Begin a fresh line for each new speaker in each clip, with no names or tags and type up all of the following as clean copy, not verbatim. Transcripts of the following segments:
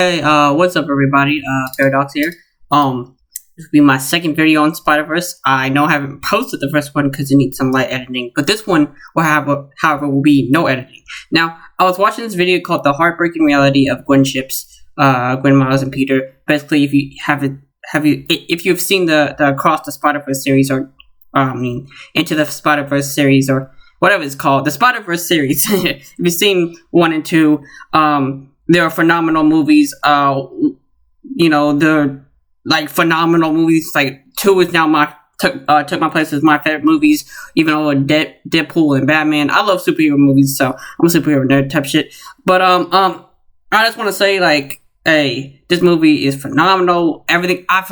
Hey, what's up, everybody? Paradox here. This will be my second video on Spider-Verse. I know I haven't posted the first one because it needs some light editing, but this one will however, will be no editing. Now, I was watching this video called "The Heartbreaking Reality of Gwen Ships," Gwen, Miles, and Peter. Basically, if you've seen the Across the Spider-Verse series, or Into the Spider-Verse series, or whatever it's called, the Spider-Verse series. If you've seen 1 and 2, they are phenomenal movies. They're like phenomenal movies. Like 2 is now took my place as my favorite movies. Even though Deadpool and Batman, I love superhero movies, so I'm a superhero nerd type shit. But I just want to say, like, hey, this movie is phenomenal. Everything I've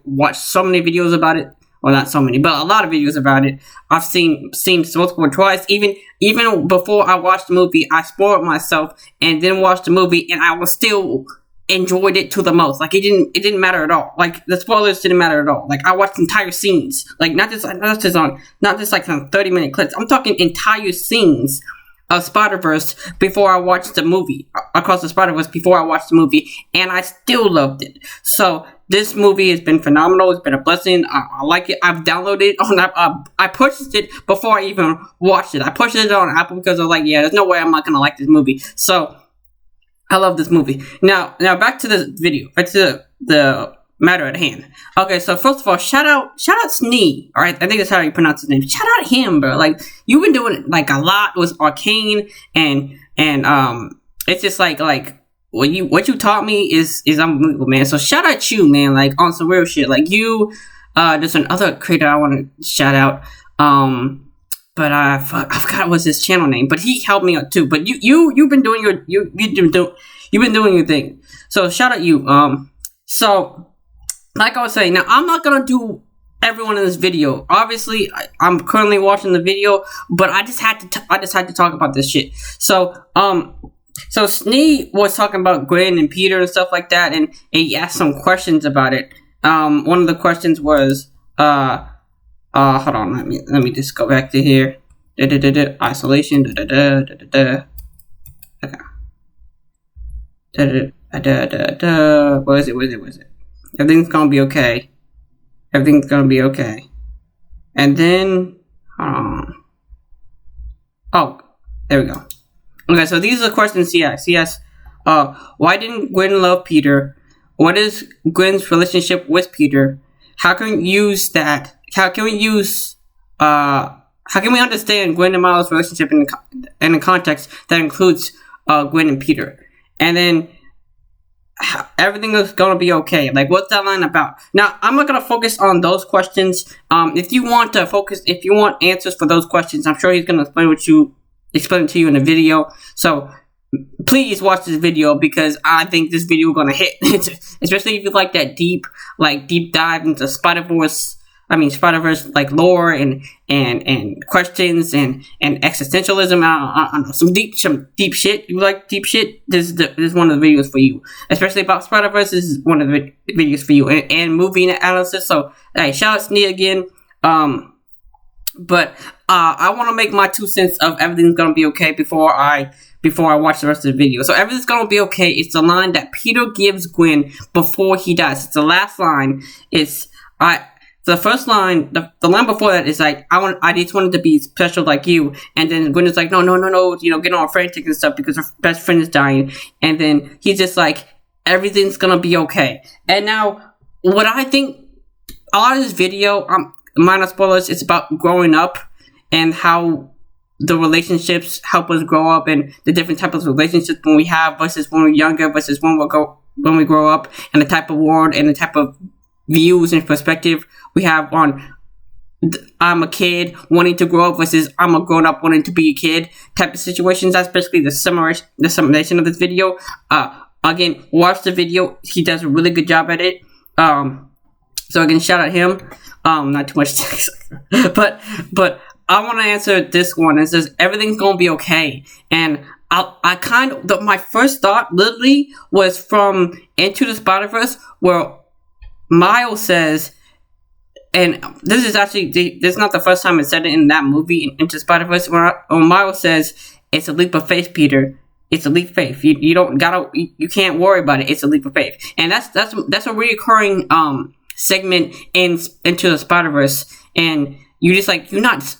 watched so many videos about it. Well, not so many, but a lot of videos about it. I've seen multiple twice. Even before I watched the movie, I spoiled myself and then watched the movie, and I was still enjoyed it to the most. Like, it didn't matter at all. Like, the spoilers didn't matter at all. Like, I watched entire scenes. Like, not just like some 30-minute clips. I'm talking entire scenes of Spider-Verse before I watched the movie. Across the Spider-Verse before I watched the movie, and I still loved it. So this movie has been phenomenal. It's been a blessing. I like it. I've downloaded it on I purchased it before I even watched it. I purchased it on Apple because I was like, yeah, there's no way I'm not gonna like this movie. So I love this movie. Now back to the video. Back to the matter at hand. Okay, so first of all, shout out Snee. All right, I think that's how you pronounce his name. Shout out him, bro. Like, you've been doing like a lot with Arcane, and it's just like what you taught me is unbelievable, man. So shout out you, man. Like, on some real shit. Like, you, there's another creator I want to shout out. But I forgot what's his channel name. But he helped me out too. But you've been doing you've been doing your thing. So shout out you. So, like I was saying, now I'm not gonna do everyone in this video. Obviously, I'm currently watching the video, but I just had to talk about this shit. So Snee was talking about Gwen and Peter and stuff like that, and he asked some questions about it. One of the questions was, hold on, let me just go back to here. Isolation. Okay. Where is it? Everything's gonna be okay. Everything's gonna be okay. And then, oh, there we go. Okay, so these are the questions he asked. He asked, why didn't Gwen love Peter? What is Gwen's relationship with Peter? How can we use that? How can we understand Gwen and Miles' relationship in a context that includes Gwen and Peter? And then, everything is gonna be okay. Like, what's that line about? Now, I'm not gonna focus on those questions. If you want answers for those questions, I'm sure he's gonna explain it to you in a video. So please watch this video, because I think this video is gonna hit. Especially if you like that deep dive into Spider-Verse, like lore and questions and existentialism. I don't know, some deep shit. You like deep shit? This is one of the videos for you. Especially about Spider-Verse, this is one of the videos for you. And movie analysis. So, hey, shout out to Snee again. But I want to make my 2 cents of everything's gonna be okay before I watch the rest of the video. So, everything's gonna be okay. It's the line that Peter gives Gwen before he dies. It's the last line. The first line, the line before that is like, I just wanted to be special like you. And then Gwen is like, no, getting all frantic and stuff because her best friend is dying. And then he's just like, everything's gonna be okay. And now, what I think, a lot of this video, minor spoilers, it's about growing up and how the relationships help us grow up, and the different types of relationships when we have versus when we're younger versus when we grow up, and the type of world and the type of views and perspective we have on I'm a kid wanting to grow up versus I'm a grown up wanting to be a kid type of situations. That's basically the summation of this video. Again, watch the video. He does a really good job at it. So again, shout out him. Not too much text, but I want to answer this one. It says everything's gonna be okay, and my first thought literally was from Into the Spider-Verse, where Miles says, and this is not the first time it said it in that movie, Into Spider-Verse, where Miles says, it's a leap of faith, Peter. It's a leap of faith. You don't gotta, you can't worry about it. It's a leap of faith. And that's a recurring segment into the Spider-Verse. And you just like, you're not,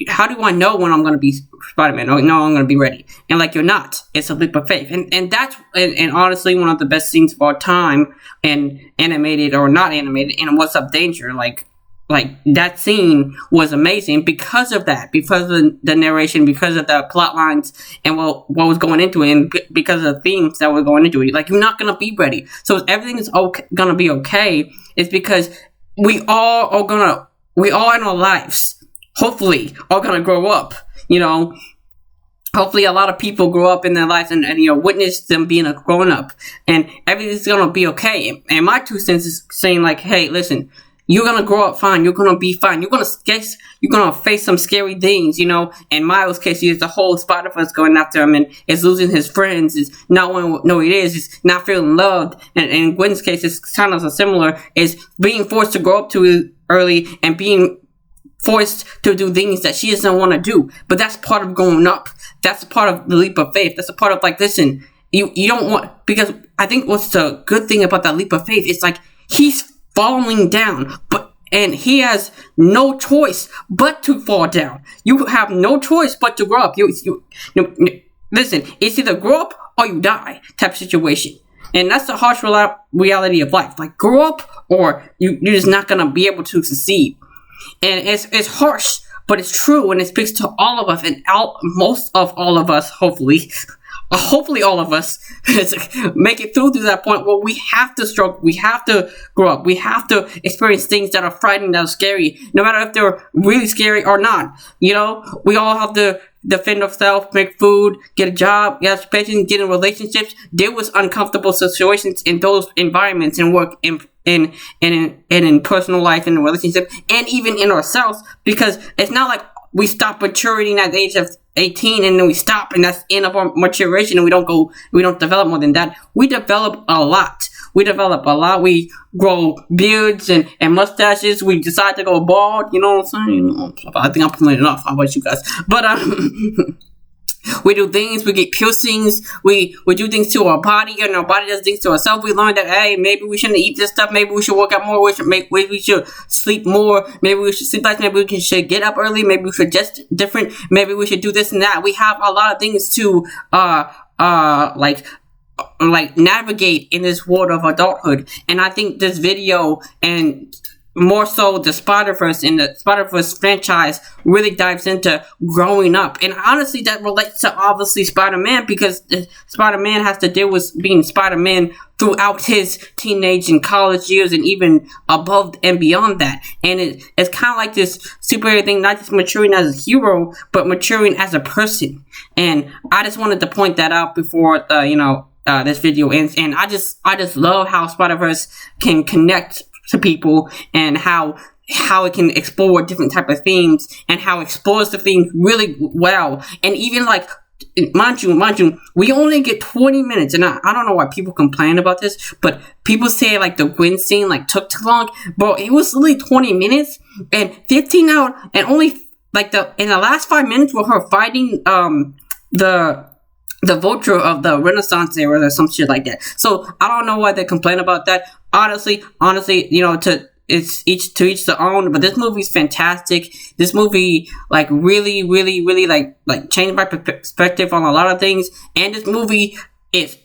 how do I know when I'm going to be Spider-Man? Oh, no, I'm going to be ready. And like, you're not. It's a leap of faith. And that's, and honestly, one of the best scenes of all time, and animated or not animated, and What's Up Danger, like that scene was amazing because of that, because of the narration, because of the plot lines, and what was going into it, and because of the themes that were going into it. Like, you're not going to be ready. So if everything is okay, going to be okay, it's because we all in our lives, hopefully, are going to grow up, Hopefully a lot of people grow up in their lives and witness them being a grown up, and everything's going to be okay. And my 2 cents is saying like, hey, listen, you're going to grow up fine. You're going to be fine. You're going to face some scary things, In Miles' case, he has the whole Spider-Verse going after him, and is losing his friends, is not wanting to know who it is not feeling loved. And in Gwen's case, it's kind of similar, is being forced to grow up too early and being forced to do things that she doesn't want to do. But that's part of growing up. That's a part of the leap of faith. That's a part of like, listen, you don't want, because I think what's the good thing about that leap of faith is like, he's falling down, and he has no choice but to fall down. You have no choice but to grow up. Listen, it's either grow up or you die type of situation. And that's the harsh reality of life. Like, grow up or you're just not going to be able to succeed. And it's harsh, but it's true, and it speaks to all of us, and most of all of us, hopefully all of us make it through to that point where we have to struggle, we have to grow up, we have to experience things that are frightening, that are scary, no matter if they're really scary or not. We all have to defend ourselves, make food, get a job, get education, get in relationships, deal with uncomfortable situations in those environments, and work in personal life, in a relationship, and even in ourselves, because it's not like we stop maturing at the age of 18 and then we stop, and that's the end of our maturation, and we don't develop more than that. We develop a lot. We grow beards and mustaches. We decide to go bald. You know what I'm saying? I think I'm pulling it off. How about you guys? But we do things. We get piercings. We do things to our body, and our body does things to ourselves. We learn that, hey, maybe we shouldn't eat this stuff. Maybe we should work out more. Maybe we should sleep more. Maybe we should sleep less. Maybe we should get up early. Maybe we should just different. Maybe we should do this and that. We have a lot of things to like navigate in this world of adulthood. And I think this video, and more so the Spider-Verse and the Spider-Verse franchise, really dives into growing up. And honestly, that relates to obviously Spider-Man, because Spider-Man has to deal with being Spider-Man throughout his teenage and college years, and even above and beyond that. And it's kind of like this superhero thing, not just maturing as a hero, but maturing as a person. And I just wanted to point that out before this video ends. And I just love how Spider-Verse can connect to people, and how it can explore different type of themes, and how it explores the themes really well. And even like, mind you, we only get 20 minutes, and I don't know why people complain about this, but people say like the Gwen scene like took too long, but it was literally 20 minutes, and 15 out, and only like in the last 5 minutes with her fighting the vulture of the Renaissance era or some shit like that. So I don't know why they complain about that. Honestly, it's each to each their own. But this movie's fantastic. This movie like really like changed my perspective on a lot of things. And this movie is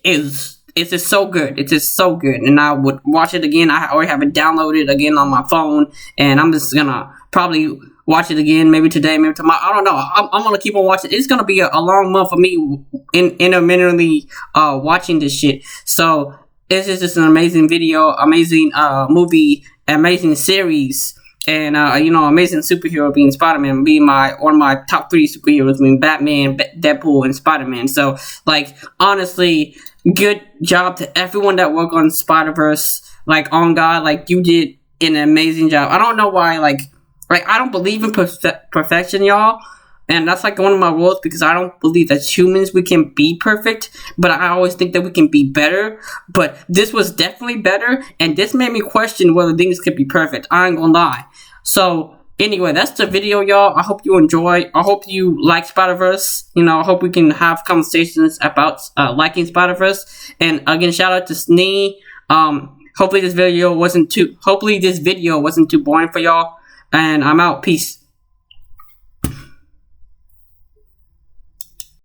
just so good. It's just so good. And I would watch it again. I already have it downloaded again on my phone, and I'm just gonna probably watch it again, maybe today, maybe tomorrow. I don't know. I'm gonna keep on watching. It's gonna be a long month for me intermittently watching this shit. So this is just an amazing video, amazing movie, amazing series, and amazing superhero being Spider-Man, being one of my top 3 superheroes, being Batman, Deadpool, and Spider-Man. So like, honestly, good job to everyone that worked on Spider-Verse. Like, on God, like, you did an amazing job. I don't know why, like I don't believe in perfection, y'all. And that's like one of my rules, because I don't believe that humans, we can be perfect. But I always think that we can be better. But this was definitely better. And this made me question whether things could be perfect. I ain't gonna lie. So anyway, that's the video, y'all. I hope you enjoy. I hope you like Spider-Verse. You know, I hope we can have conversations about liking Spider-Verse. And again, shout out to Snee. Hopefully this video wasn't too boring for y'all. And I'm out. Peace.